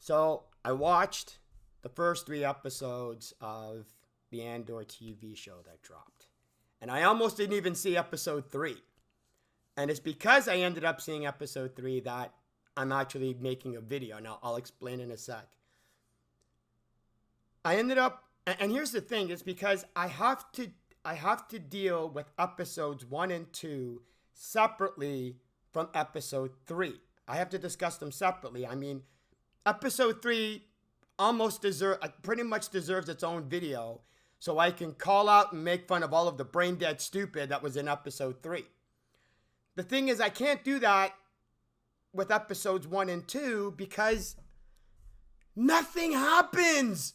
So I watched the first 3 episodes of the Andor TV show that dropped. And I almost didn't even see episode 3. And it's because I ended up seeing episode 3 that I'm actually making a video. Now, I'll explain in a sec. I ended up, and here's the thing, it's because I have to deal with episodes 1 and 2 separately from episode 3. I have to discuss them separately. I mean, episode 3 pretty much deserves its own video, so I can call out and make fun of all of the brain dead stupid that was in episode 3. The thing is, I can't do that with episodes 1 and 2 because nothing happens.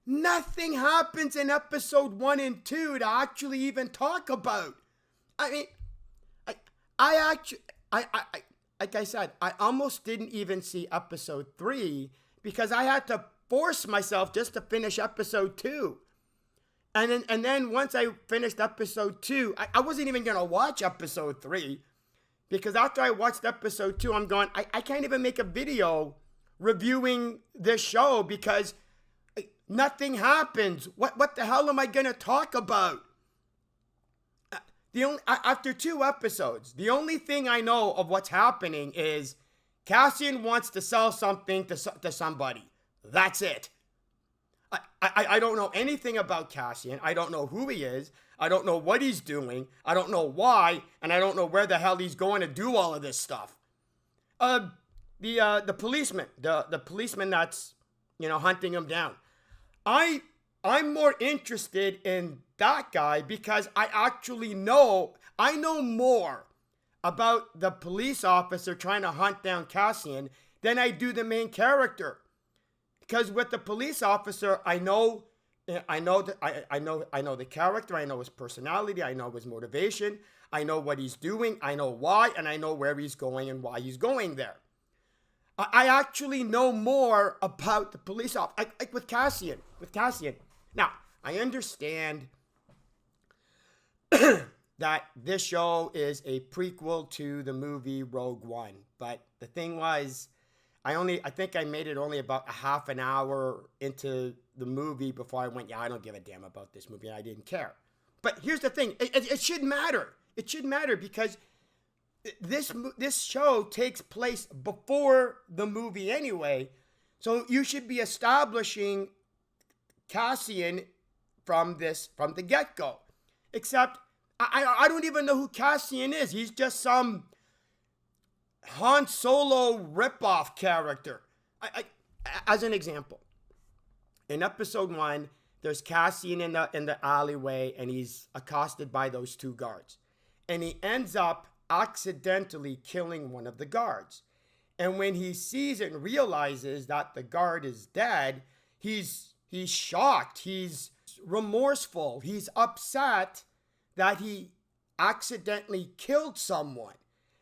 Nothing happens in episode 1 and 2 to actually even talk about. I mean, like I said, I almost didn't even see episode 3 because I had to force myself just to finish episode 2. And then once I finished episode 2, I wasn't even going to watch episode 3 because after I watched episode 2, I'm going, I can't even make a video reviewing this show because nothing happens. What the hell am I going to talk about? After 2 episodes, the only thing I know of what's happening is Cassian wants to sell something to somebody. That's it. I don't know anything about Cassian. I don't know who he is. I don't know what he's doing. I don't know why, and I don't know where the hell he's going to do all of this stuff. The policeman, the policeman that's hunting him down. I'm more interested in that guy because I know more about the police officer trying to hunt down Cassian than I do the main character. Because with the police officer, I know the character, I know his personality, I know his motivation, I know what he's doing, I know why, and I know where he's going and why he's going there. I actually know more about the police officer, like with Cassian. Now, I understand that this show is a prequel to the movie Rogue One, but the thing was, I think I made it only about a half an hour into the movie before I went, I don't give a damn about this movie, and I didn't care. But here's the thing, it should matter. It should matter because this show takes place before the movie anyway, so you should be establishing Cassian from the get-go. Except I don't even know who Cassian is. He's just some Han Solo ripoff character. As an example, in episode 1, there's Cassian in the alleyway, and he's accosted by those 2 guards, and he ends up accidentally killing one of the guards. And when he sees and realizes that the guard is dead, he's shocked, he's remorseful, he's upset that he accidentally killed someone.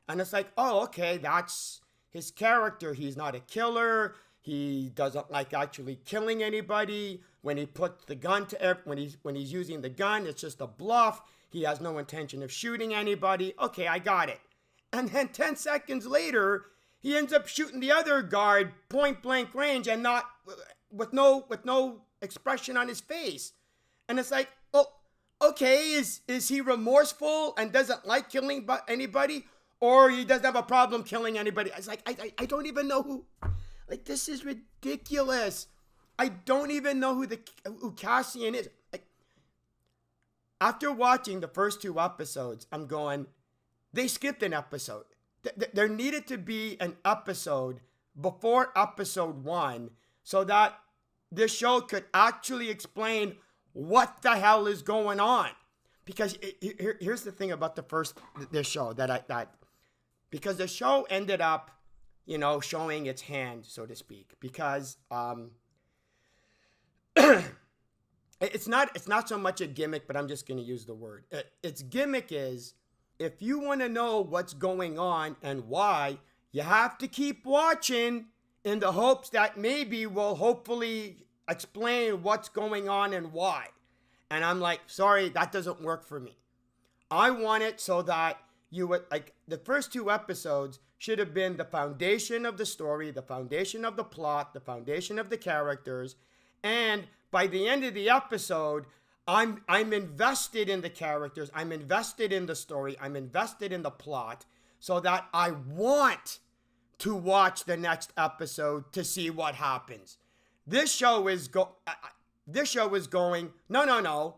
And it's like, oh, okay, that's his character. He's not a killer. He doesn't like actually killing anybody. When he puts the gun when he's using the gun, it's just a bluff. He has no intention of shooting anybody. Okay, I got it. And then 10 seconds later, he ends up shooting the other guard point blank range and not with no expression on his face. And it's like, oh, okay, is he remorseful and doesn't like killing anybody? Or he doesn't have a problem killing anybody? It's like, I don't even know who. Like, this is ridiculous. I don't even know who Cassian is. Like, after watching the first 2 episodes, I'm going, they skipped an episode. There needed to be an episode before episode 1 so that this show could actually explain what the hell is going on. Because here's the thing about this show because the show ended up, showing its hand, so to speak, because it's not so much a gimmick, but I'm just going to use the word. Its gimmick is, if you want to know what's going on and why, you have to keep watching in the hopes that maybe we'll hopefully explain what's going on and why. And I'm like, sorry, that doesn't work for me. I want it so that you would, like, the first 2 episodes should have been the foundation of the story, the foundation of the plot, the foundation of the characters. And by the end of the episode, I'm invested in the characters, I'm invested in the story, I'm invested in the plot, so that I want to watch the next episode to see what happens. This show is going, no.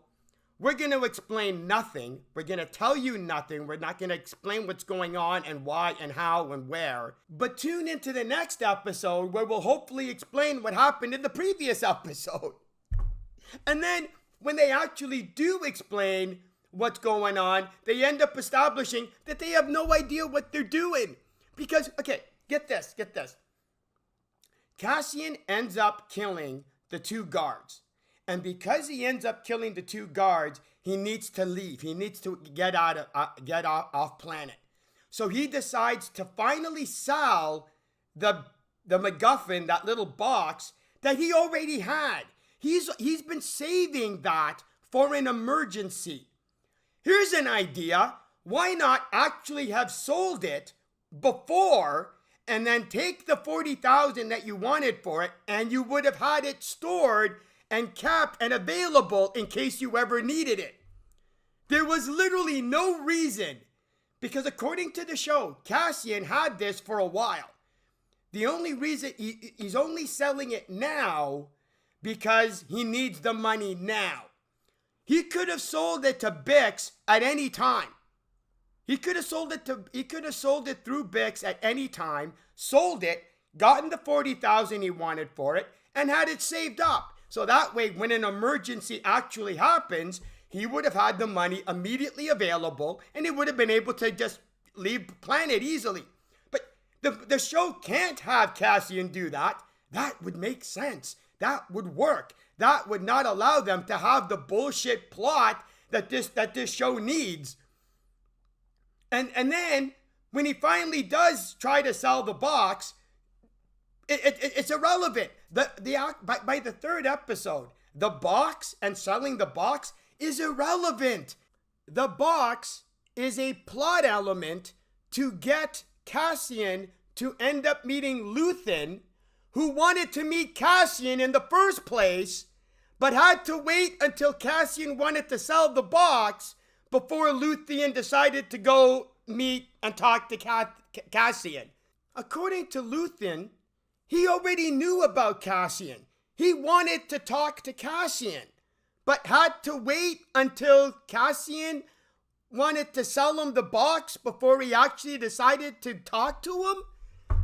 We're going to explain nothing. We're going to tell you nothing. We're not going to explain what's going on and why and how and where. But tune into the next episode where we'll hopefully explain what happened in the previous episode. And then when they actually do explain what's going on, they end up establishing that they have no idea what they're doing. Because, okay, get this. Cassian ends up killing the 2 guards. And because he ends up killing the 2 guards, he needs to leave. He needs to get off planet. So he decides to finally sell the MacGuffin, that little box that he already had. He's been saving that for an emergency. Here's an idea. Why not actually have sold it before and then take the $40,000 that you wanted for it, and you would have had it stored and kept and available in case you ever needed it. There was literally no reason, because according to the show, Cassian had this for a while. The only reason he's only selling it now because he needs the money now. He could have sold it to Bix at any time. He could have sold it through Bix at any time, sold it, gotten the $40,000 he wanted for it, and had it saved up. So that way, when an emergency actually happens, he would have had the money immediately available, and he would have been able to just leave the planet easily. But the show can't have Cassian do that. That would make sense. That would work. That would not allow them to have the bullshit plot that this show needs. And then when he finally does try to sell the box, it's irrelevant. By the 3rd episode, the box and selling the box is irrelevant. The box is a plot element to get Cassian to end up meeting Luthen, who wanted to meet Cassian in the first place, but had to wait until Cassian wanted to sell the box before Luthen decided to go meet and talk to Cassian. According to Luthen, he already knew about Cassian. He wanted to talk to Cassian, but had to wait until Cassian wanted to sell him the box before he actually decided to talk to him.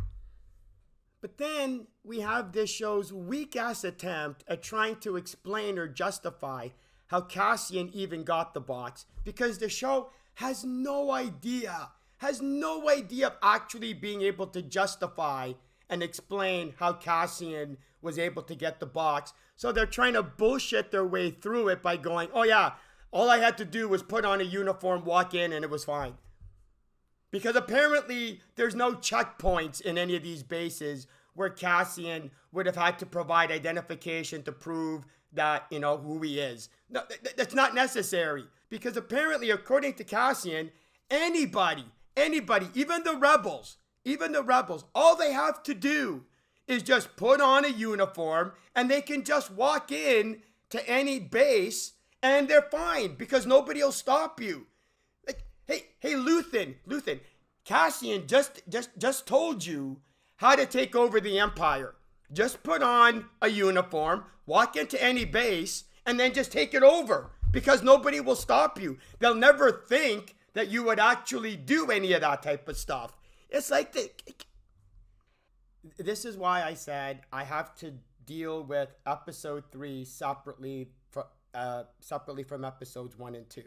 But then we have this show's weak-ass attempt at trying to explain or justify how Cassian even got the box, because the show has no idea of actually being able to justify and explain how Cassian was able to get the box. So they're trying to bullshit their way through it by going, oh yeah, all I had to do was put on a uniform, walk in, and it was fine. Because apparently there's no checkpoints in any of these bases where Cassian would have had to provide identification to prove that, who he is. No, that's not necessary. Because apparently, according to Cassian, anybody, even the rebels, all they have to do is just put on a uniform and they can just walk in to any base and they're fine because nobody will stop you. Like, hey, Luthen, Cassian just told you how to take over the Empire. Just put on a uniform, walk into any base, and then just take it over because nobody will stop you. They'll never think that you would actually do any of that type of stuff. It's like this is why I said I have to deal with episode 3 separately from episodes 1 and 2.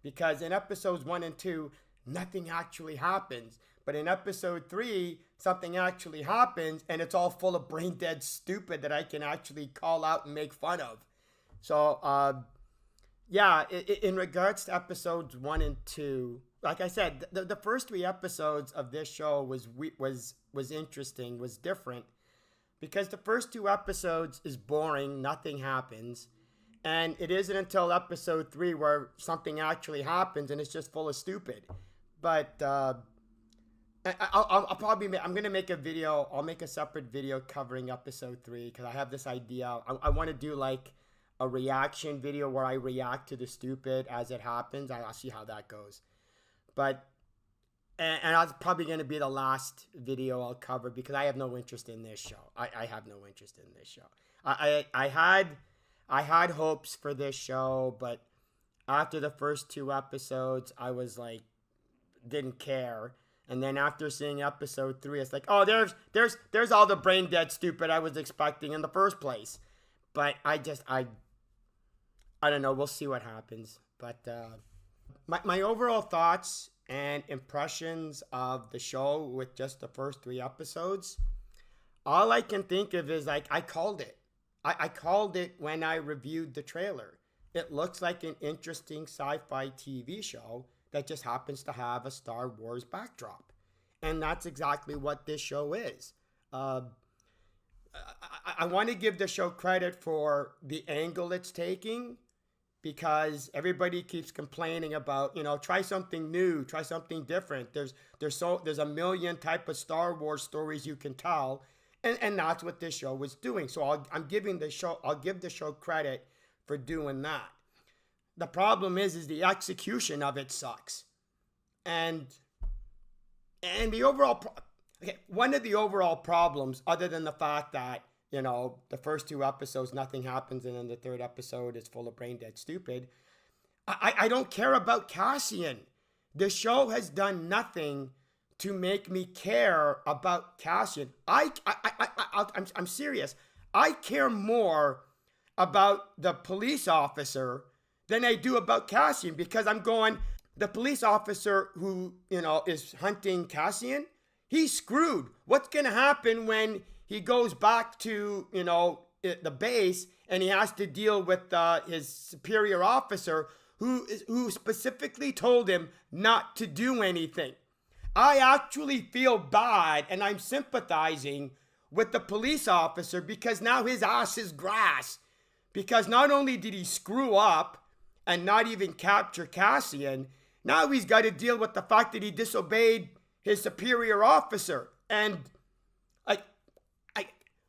Because in episodes 1 and 2, nothing actually happens. But in episode 3, something actually happens, and it's all full of brain dead stupid that I can actually call out and make fun of. So, in regards to episodes 1 and 2, like I said, the first 3 episodes of this show was interesting, was different, because the first 2 episodes is boring, nothing happens, and it isn't until episode 3 where something actually happens, and it's just full of stupid. But I'll probably I'm gonna make a video. I'll make a separate video covering episode 3 because I have this idea. I want to do like a reaction video where I react to the stupid as it happens. I'll see how that goes. But and that's probably going to be the last video I'll cover because I have no interest in this show. I have no interest in this show. I had hopes for this show, but after the first 2 episodes, I was like, didn't care. And then after seeing episode 3, it's like, oh, there's all the brain dead stupid I was expecting in the first place. But I don't know. We'll see what happens. But my overall thoughts and impressions of the show with just the first 3 episodes, all I can think of is like, I called it. I called it when I reviewed the trailer. It looks like an interesting sci-fi TV show that just happens to have a Star Wars backdrop. And that's exactly what this show is. I want to give the show credit for the angle it's taking, because everybody keeps complaining about, try something new, try something different. There's a million type of Star Wars stories you can tell, and that's what this show was doing. So I'll give the show credit for doing that. The problem is the execution of it sucks. And the overall one of the overall problems, other than the fact that, the first 2 episodes, nothing happens, and then the 3rd episode is full of brain dead stupid. I don't care about Cassian. The show has done nothing to make me care about Cassian. I'm serious. I care more about the police officer than I do about Cassian, because I'm going, the police officer who, is hunting Cassian, he's screwed. What's going to happen when he goes back to, the base and he has to deal with his superior officer who specifically told him not to do anything? I actually feel bad, and I'm sympathizing with the police officer, because now his ass is grass. Because not only did he screw up and not even capture Cassian, now he's got to deal with the fact that he disobeyed his superior officer. And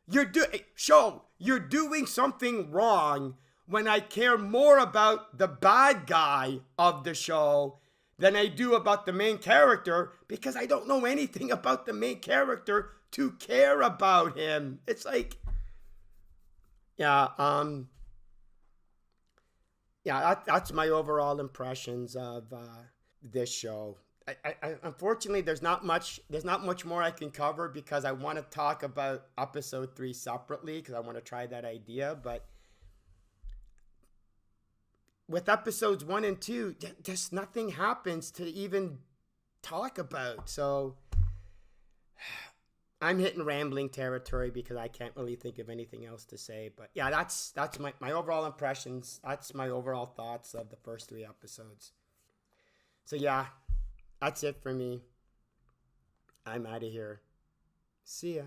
you're doing something wrong when I care more about the bad guy of the show than I do about the main character, because I don't know anything about the main character to care about him. It's like, that's my overall impressions of this show. I unfortunately, there's not much more I can cover, because I want to talk about episode 3 separately, because I want to try that idea. But with episodes 1 and 2, just nothing happens to even talk about. So I'm hitting rambling territory because I can't really think of anything else to say. But yeah, that's my overall impressions. That's my overall thoughts of the first 3 episodes. So yeah, that's it for me. I'm out of here. See ya.